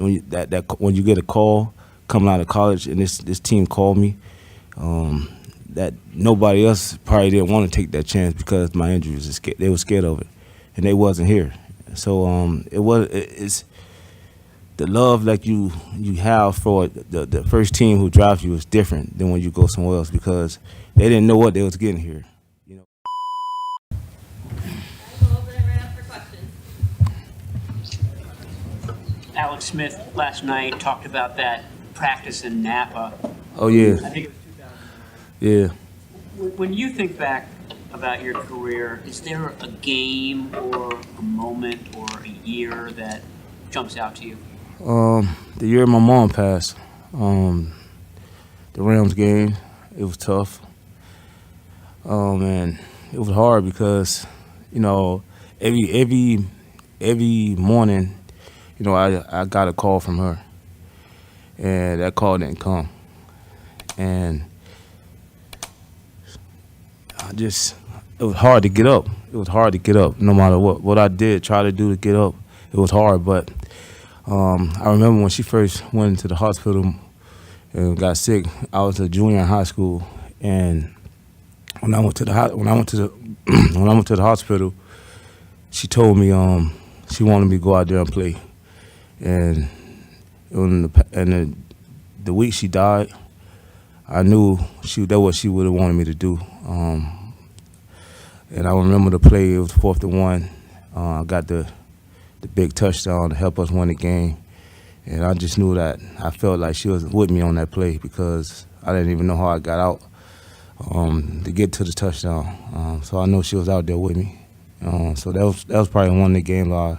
when you get a call coming out of college, and this team called me, that nobody else probably didn't want to take that chance because my injuries. They were scared of it, and they wasn't here. So it's the love like you have for the first team who drafts you is different than when you go somewhere else because they didn't know what they was getting here. You know. We'll open it right up for questions. Alex Smith last night talked about that practice in Napa. Oh yeah. I think it was 2009. Yeah. When you think back about your career, is there a game or a moment or a year that jumps out to you? The year my mom passed, the Rams game, it was tough. And it was hard because, you know, every morning, you know, I got a call from her, and that call didn't come, and it was hard to get up. It was hard to get up, no matter what I did, try to do to get up. It was hard, but I remember when she first went into the hospital and got sick. I was a junior in high school, and when I went to the hospital, she told me she wanted me to go out there and play. And the week she died, I knew that what she would have wanted me to do. And I remember the play. It was 4th and 1. I got the big touchdown to help us win the game. And I just knew that I felt like she was with me on that play because I didn't even know how I got out to get to the touchdown. So I know she was out there with me. So that was probably one of the games I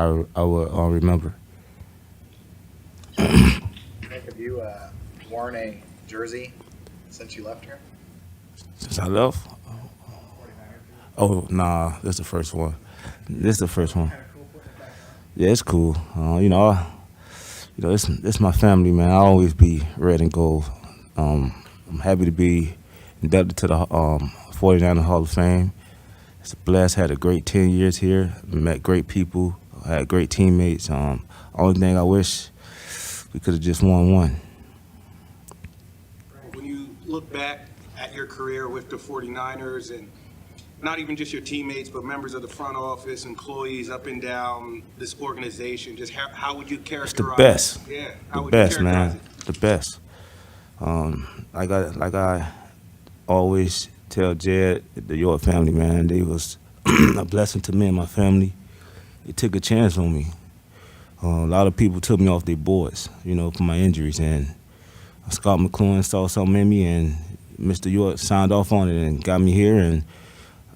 will remember. Have you worn a jersey since you left here? Since I left? Oh, nah, that's the first one. This is the first one. Yeah, it's cool. It's my family, man. I always be red and gold. I'm happy to be inducted to the 49er Hall of Fame. It's a blast. Had a great 10 years here. Met great people. Had great teammates. Only thing I wish we could have just won one. When you look back at your career with the 49ers and not even just your teammates, but members of the front office, employees up and down this organization, just how would you characterize It's the best. Yeah, the best, man. The best. Like I always tell Jed, the York family, man, they was a blessing to me and my family. They took a chance on me. A lot of people took me off their boards, you know, for my injuries, and Scott McClellan saw something in me, and Mr. York signed off on it and got me here, and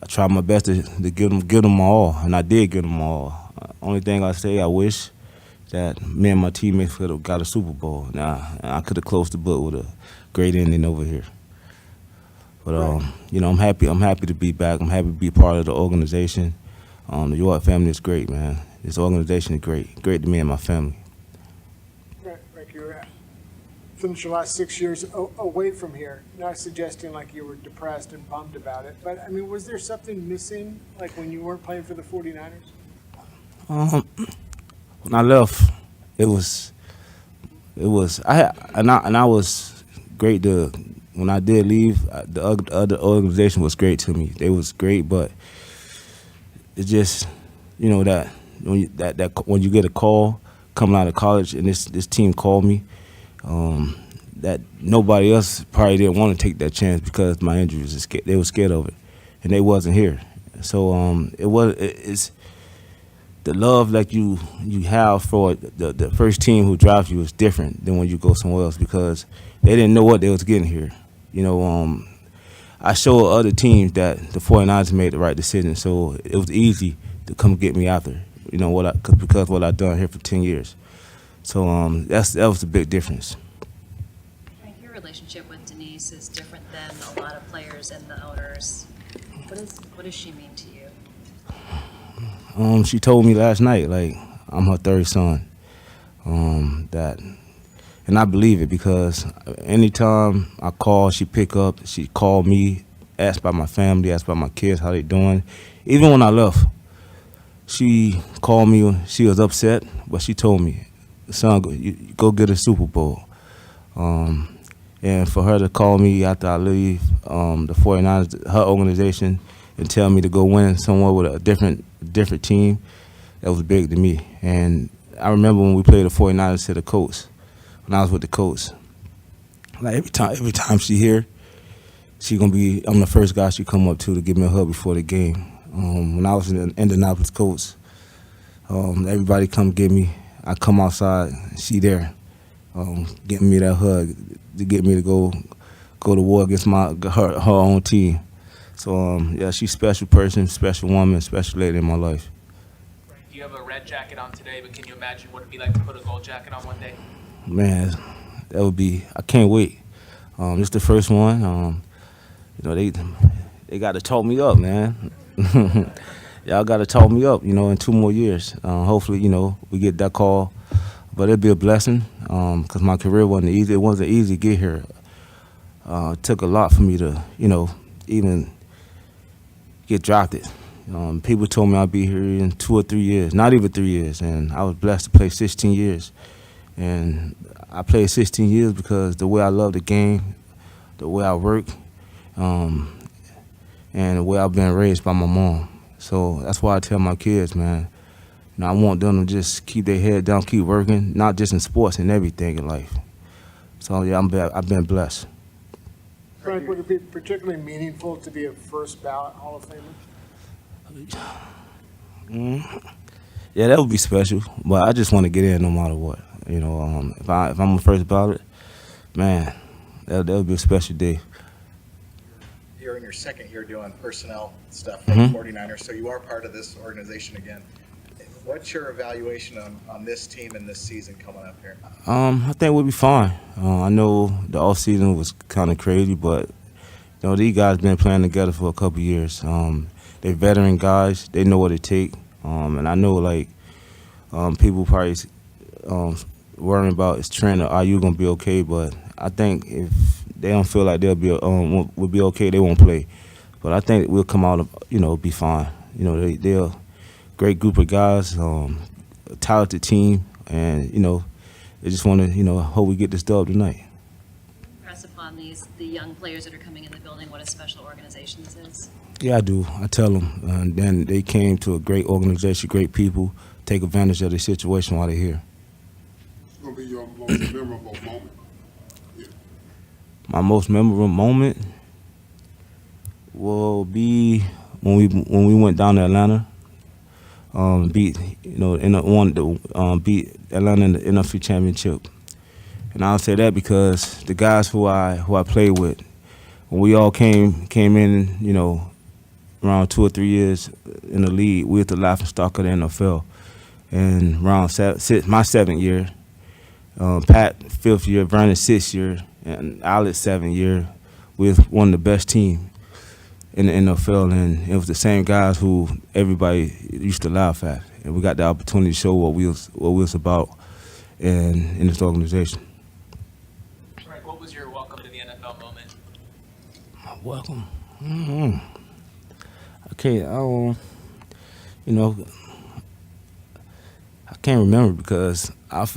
I tried my best to give them all, and I did give them all. Only thing I say, I wish that me and my teammates could have got a Super Bowl. Now, I could have closed the book with a great ending over here. But I'm happy to be back. I'm happy to be part of the organization. The York family is great, man. This organization is great to me and my family. Rick, you finished your last 6 years away from here. Not suggesting like you were depressed and bummed about it, but I mean, was there something missing, like when you weren't playing for the 49ers? When I left, I was great to. When I did leave, the other organization was great to me. They was great, but it's just, you know, that when you get a call coming out of college and this team called me, that nobody else probably didn't want to take that chance because my injuries. They were scared of it, and they wasn't here. So it's the love like you have for the first team who drafts you is different than when you go somewhere else because they didn't know what they was getting here. You know, I showed other teams that the 49ers made the right decision, so it was easy to come get me after. You know because what I've done here for 10 years. So that was the big difference. Your relationship with Denise is different than a lot of players and the owners. What does she mean to you? She told me last night, like, I'm her third son. And I believe it because anytime I call, she pick up. She called me, asked about my family, asked about my kids, how they doing. Even when I left, she called me. She was upset, but she told me, son, you go get a Super Bowl. And for her to call me after I leave the 49ers, her organization, and tell me to go win somewhere with a different team, that was big to me. And I remember when we played the 49ers to the Colts, when I was with the Colts. Like every time she here, I'm the first guy she come up to give me a hug before the game. When I was in the Indianapolis Colts, everybody come get me. I come outside, she there, getting me that hug to get me to go to war against her own team. So yeah, she's a special person, special woman, special lady in my life. You have a red jacket on today, but can you imagine what it'd be like to put a gold jacket on one day? Man, that would be. I can't wait. It's the first one. They got to talk me up, man. Y'all got to talk me up, in 2 more years. Hopefully, we get that call. But it'd be a blessing because my career wasn't easy. It wasn't easy to get here. It took a lot for me to, even get drafted. People told me I'd be here in 2 or 3 years, not even 3 years. And I was blessed to play 16 years. And I played 16 years because the way I love the game, the way I work, and the way I've been raised by my mom. So that's why I tell my kids, man, I want them to just keep their head down, keep working, not just in sports, and everything in life. So yeah, I've been blessed. Frank, would it be particularly meaningful to be a first ballot Hall of Famer? Yeah, that would be special, but I just want to get in no matter what. If I'm a first ballot, man, that would be a special day. You're in your second year doing personnel stuff for the 49ers, so you are part of this organization again. What's your evaluation on this team and this season coming up here? I think we'll be fine. I know the off season was kind of crazy, but these guys been playing together for a couple years. They're veteran guys. They know what it takes. And I know people probably worrying about is Trent or are you gonna be okay? But I think if they don't feel like will be okay, they won't play. But I think we'll come out be fine. They're a great group of guys, a talented team, and they just want to hope we get this dub tonight. Press upon the young players that are coming in the building what a special organization this is. Yeah, I do. I tell them. And then they came to a great organization, great people, take advantage of the situation while they're here. What's going to be your most memorable moment? Yeah. My most memorable moment will be when we went down to Atlanta, beat beat Atlanta in the NFC Championship. And I'll say that because the guys who I played with, when we all came in, around 2 or 3 years in the league, we were the laughingstock of the NFL. And around my 7th year, Pat 5th year, Vernon 6th year, and Alex 7th year, we was one of the best teams in the NFL, and it was the same guys who everybody used to laugh at, and we got the opportunity to show what we was about in this organization. Frank, what was your welcome to the NFL moment? My welcome. I can't remember because I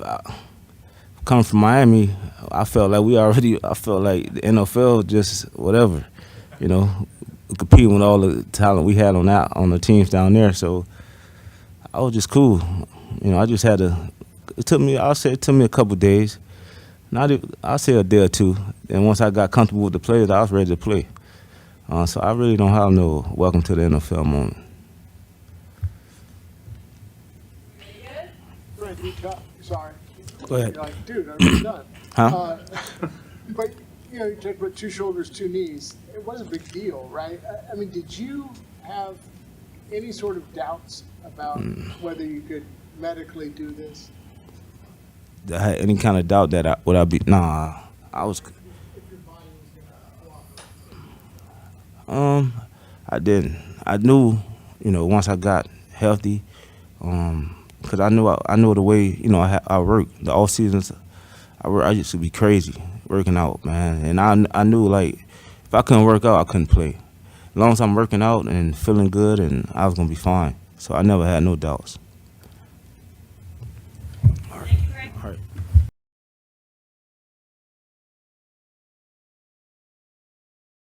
coming from Miami, I felt like the NFL just whatever, competing with all the talent we had on the teams down there. So I was just cool. I just had it took me a couple of days. I'll say a day or two. And once I got comfortable with the players, I was ready to play. So I really don't have no welcome to the NFL moment. Frank, sorry. Go ahead. You're like, dude, I'm done. Huh? But you talked about 2 shoulders, 2 knees. It was a big deal, right? I mean, did you have any sort of doubts about whether you could medically do this? I had any kind of doubt that I was. If your body was gonna I didn't. I knew, once I got healthy, because I knew the way, I work. The off seasons, I used to be crazy working out, man. And I knew, if I couldn't work out, I couldn't play. As long as I'm working out and feeling good, and I was gonna be fine. So I never had no doubts.